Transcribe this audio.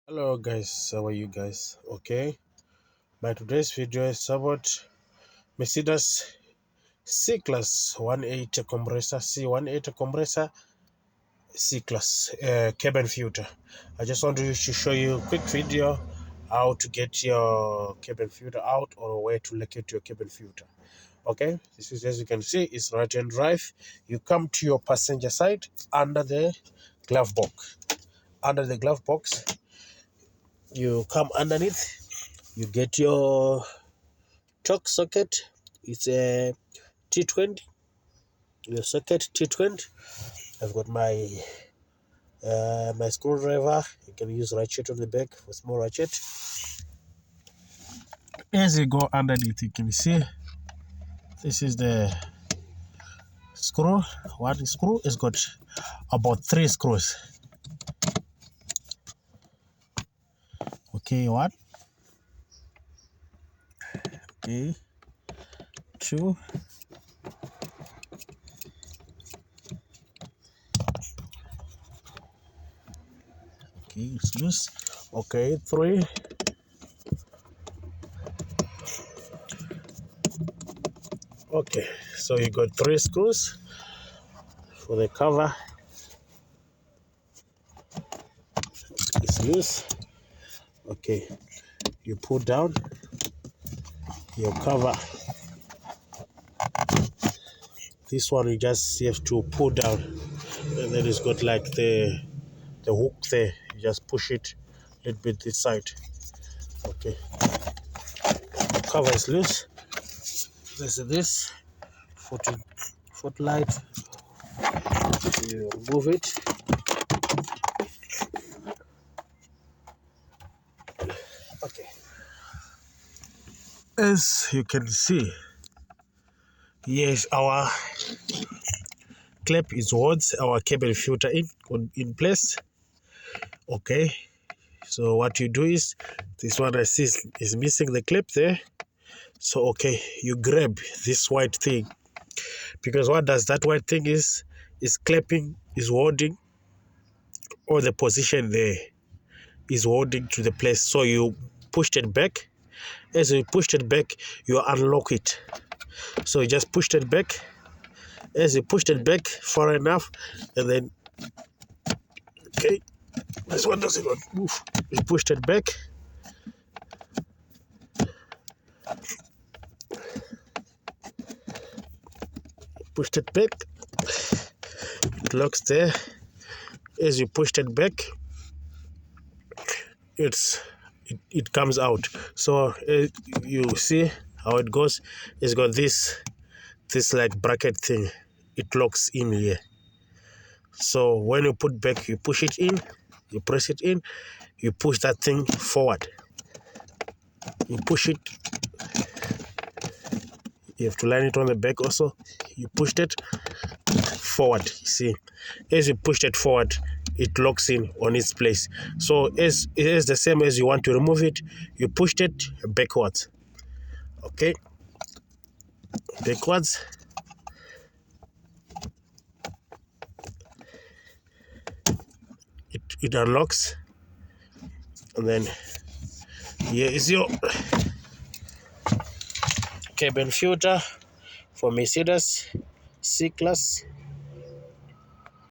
Hello guys, how are you guys? Okay, my today's video is about Mercedes C-class 180 compressor, C180 compressor, C-class cabin filter. I just want to show you a quick video how to get your cabin filter out or where to locate your cabin filter. Okay, this is, as you can see, is right-hand drive. You come to your passenger side under the glove box. Under the glove box, you come underneath. You get your torque socket. It's a T20. Your socket T20. I've got my my screwdriver. You can use ratchet on the back for small ratchet. As you go underneath, you can see this is the screw. One screw has got about 3 screws. Okay, one. Okay, two. Okay, it's loose. Okay, 3. Okay, so you got 3 screws for the cover. It's loose. Okay, you pull down your cover. This one you just have to pull down, and then it's got like the hook there. You just push it a little bit this side. Okay, cover is loose. This footlight. You move it. Okay, as you can see, yes, our clip is towards our cabin filter in place. Okay, so what you do is, this one I see is missing the clip there. So okay, you grab this white thing, because what does that white thing is clapping, is holding, or the position there is holding to the place. So you pushed it back. As you pushed it back, you unlock it. So you just pushed it back. As you pushed it back far enough, and then okay, this one doesn't move. You pushed it back. Pushed it back. It locks there. As you pushed it back, it comes out. So you see how it goes. It's got this like bracket thing. It locks in here. So when you put back, you push it in, you press it in, you push that thing forward. You push it. You have to line it on the back also. You pushed it forward. You see, as you pushed it forward, it locks in on its place. So as it is the same as you want to remove it, you pushed it backwards. Okay, backwards. It unlocks, and then here is your cabin filter for Mercedes C-class.